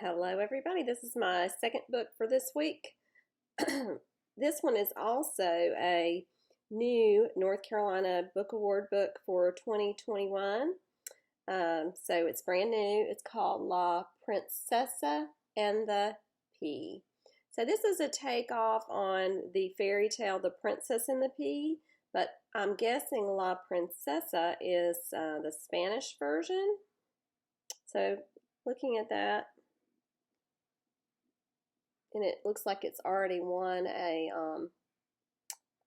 Hello, everybody. This is my second book for this week. This one is also a new North Carolina Book Award book for 2021. So it's brand new. It's called La Princesa and the Pea. So this is a takeoff on the fairy tale The Princess and the Pea, but I'm guessing La Princesa is the Spanish version. So looking at that, and it looks like it's already won a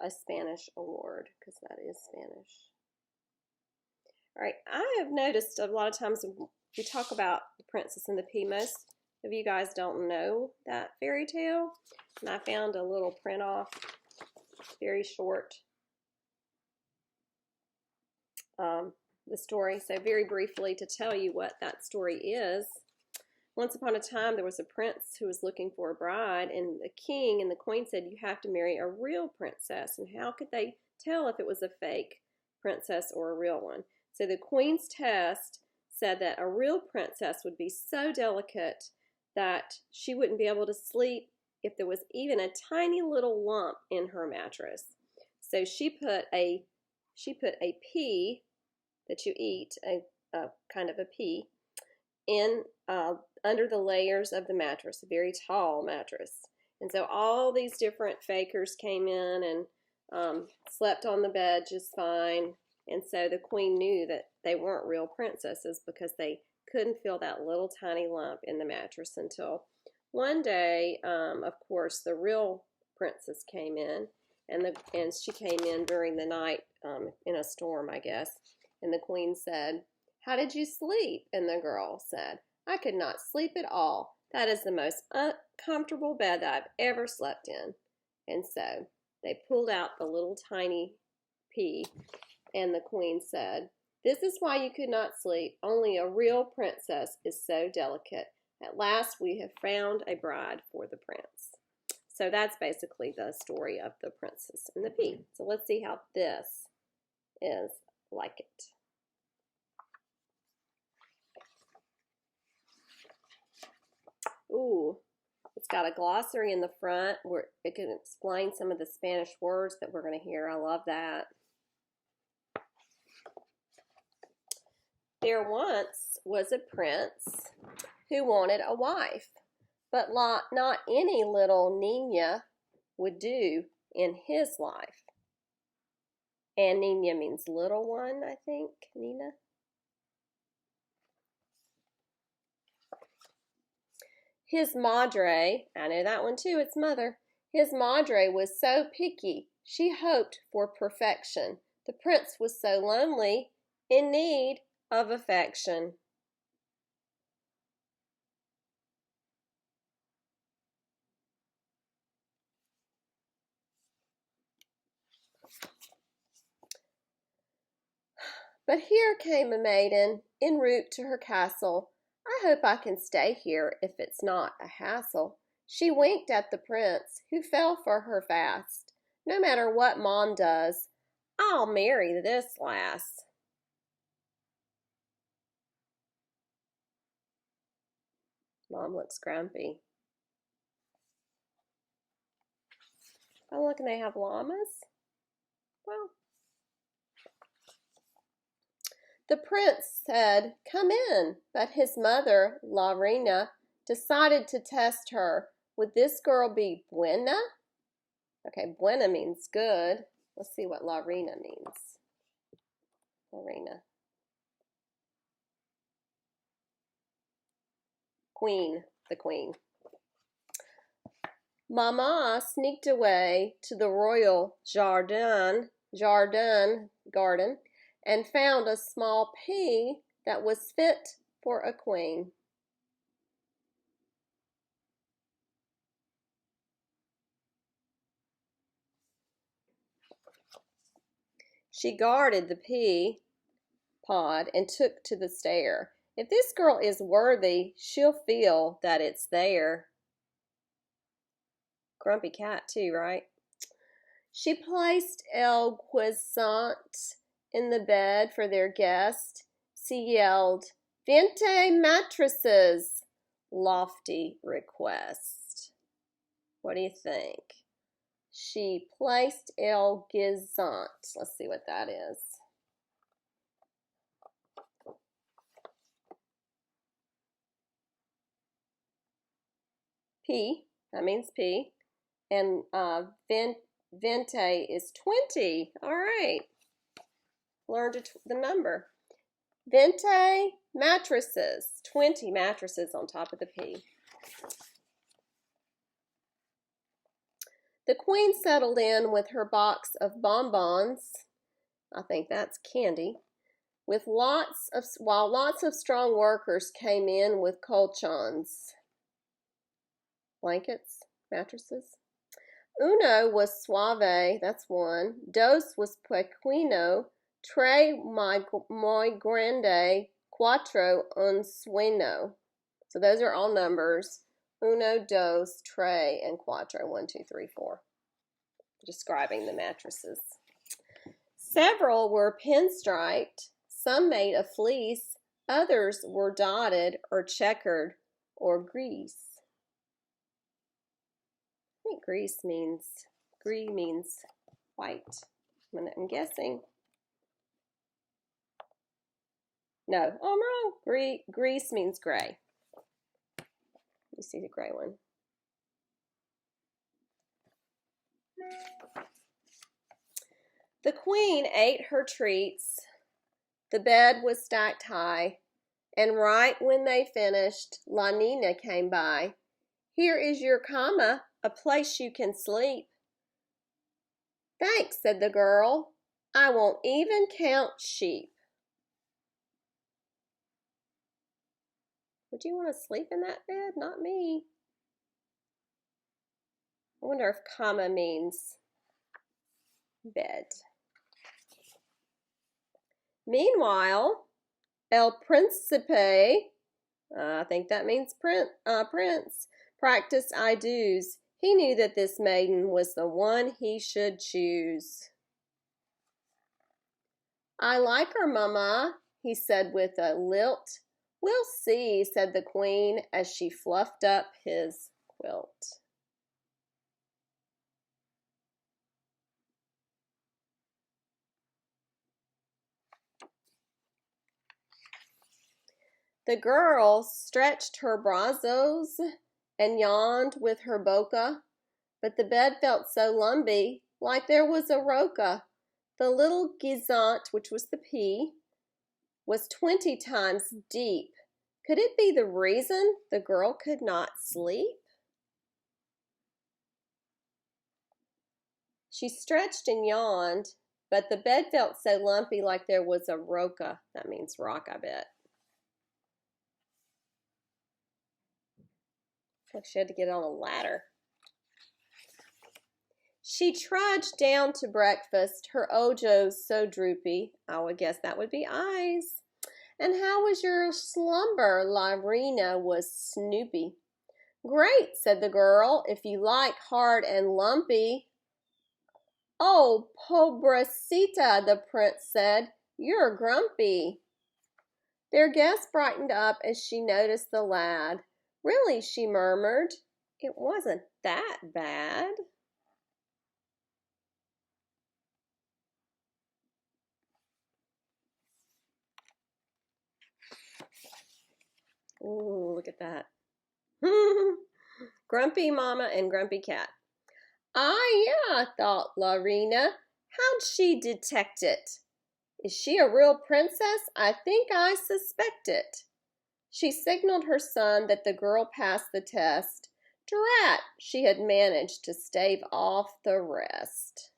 Spanish award because that is Spanish. All right, I have noticed a lot of times when we talk about The Princess and the Pea, most of you guys don't know that fairy tale, and I found a little print off, very short, the story. So very briefly to tell you what that story is. Once upon a time, there was a prince who was looking for a bride, and the king and the queen said, you have to marry a real princess. And how could they tell if it was a fake princess or a real one? So the queen's test said that a real princess would be so delicate that she wouldn't be able to sleep if there was even a tiny little lump in her mattress. So she put a pea that you eat, a kind of a pea, in under the layers of the mattress, a very tall mattress. And so all these different fakers came in and slept on the bed just fine. And so the queen knew that they weren't real princesses because they couldn't feel that little tiny lump in the mattress until one day, of course, the real princess came in, and she came in during the night in a storm, I guess. And the queen said, how did you sleep? And the girl said, I could not sleep at all. That is the most uncomfortable bed that I've ever slept in. And so they pulled out the little tiny pea, and the queen said, this is why you could not sleep. Only a real princess is so delicate. At last we have found a bride for the prince. So that's basically the story of The Princess and the Pea. So let's see how this is like it. Ooh, it's got a glossary in the front where it can explain some of the Spanish words that we're going to hear. I love that. There once was a prince who wanted a wife, but not any little Nina would do in his life. And Nina means little one, I think, Nina. His madre, I know that one too, it's mother. His madre was so picky, she hoped for perfection. The prince was so lonely, in need of affection. But here came a maiden en route to her castle. I hope I can stay here if it's not a hassle. She winked at the prince, who fell for her fast. No matter what Mom does, I'll marry this lass. Mom looks grumpy. Oh, look, and they have llamas? Well, the prince said, come in, but his mother, La Reina, decided to test her. Would this girl be buena? Okay, buena means good. Let's see what La Reina means. La Reina. Queen, the queen. Mama sneaked away to the royal garden, and found a small pea that was fit for a queen. She guarded the pea pod and took to the stair. If this girl is worthy, she'll feel that it's there. Grumpy cat too, right? She placed El Cuisant in the bed for their guest. She yelled, 20 mattresses. lofty request. What do you think? She placed el gizant. Let's see what that is. P, that means P. And vente is 20. All right. Learned the number. Vente mattresses. 20 mattresses on top of the P. The queen settled in with her box of bonbons. I think that's candy. While lots of strong workers came in with colchons. Blankets, mattresses. Uno was suave, that's one. Dos was pequeño. Tres muy grande. Cuatro un sueño. So those are all numbers. Uno, dos, tres, and cuatro. 1, 2, 3, 4. Describing the mattresses. Several were pinstriped. Some made of fleece. Others were dotted or checkered or grease. I think gris means white. I'm guessing. No, I'm wrong. Grease means gray. Let me see the gray one. The queen ate her treats. The bed was stacked high, and right when they finished, La Nina came by. Here is your cama, a place you can sleep. Thanks, said the girl. I won't even count sheep. Would you want to sleep in that bed? Not me. I wonder if cama means bed. Meanwhile, El Príncipe, I think that means prince, practiced I do's. He knew that this maiden was the one he should choose. I like her, Mama, he said with a lilt. We'll see, said the queen as she fluffed up his quilt. The girl stretched her brazos and yawned with her boca, but the bed felt so lumpy, like there was a roca. The little gizant, which was the P, was 20 times deep. Could it be the reason the girl could not sleep? She stretched and yawned, but the bed felt so lumpy like there was a roca. That means rock, I bet. Like she had to get on a ladder. She trudged down to breakfast, her ojos so droopy. I would guess that would be eyes. And how was your slumber? Lyrina was snoopy. Great, said the girl, if you like hard and lumpy. Oh, pobrecita, the prince said, you're grumpy. Their guest brightened up as she noticed the lad. Really, she murmured, it wasn't that bad. Ooh, look at that. Grumpy Mama and Grumpy Cat. Ah, yeah, thought Lyrina. How'd she detect it? Is she a real princess? I think I suspect it. She signaled her son that the girl passed the test. Drat, she had managed to stave off the rest.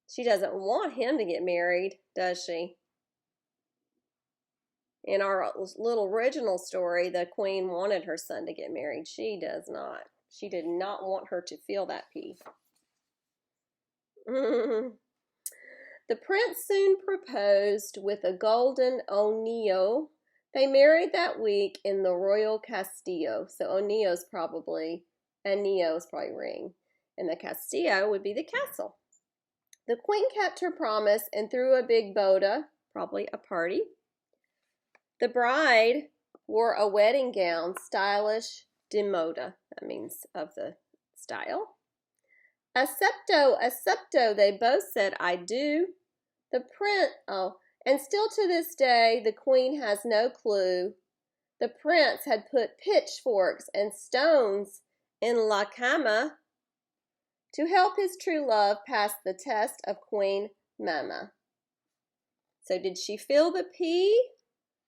She doesn't want him to get married, does she? In our little original story, the queen wanted her son to get married. She does not. She did not want her to feel that pee. The prince soon proposed with a golden anillo. They married that week in the royal castillo. So anillo is probably ring. And the castillo would be the castle. The queen kept her promise and threw a big boda, probably a party. The bride wore a wedding gown, stylish, de moda. That means of the style. Accepto, they both said, I do. The prince, and still to this day, the queen has no clue. The prince had put pitchforks and stones in La Cama to help his true love pass the test of Queen Mama. So did she feel the pea?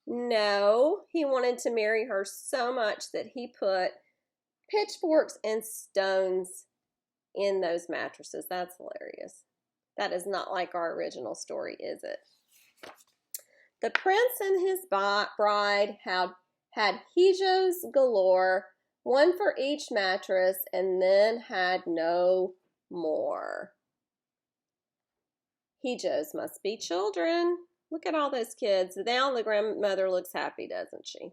No. He wanted to marry her so much that he put pitchforks and stones in those mattresses. That's hilarious. That is not like our original story, is it? The prince and his bride had hijos galore, one for each mattress, and then had no more. Hijos must be children. Look at all those kids. Now the grandmother looks happy, doesn't she?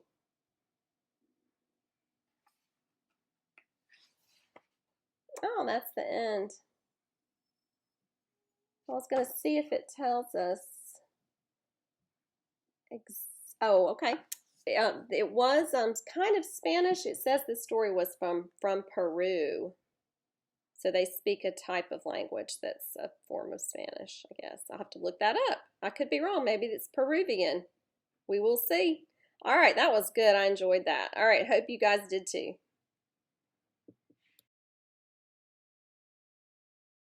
Oh, that's the end. I was going to see if it tells us. Oh, okay. It was kind of Spanish. It says this story was from Peru. So they speak a type of language that's a form of Spanish, I guess. I'll have to look that up. I could be wrong. Maybe it's Peruvian. We will see. All right, that was good. I enjoyed that. All right, hope you guys did too.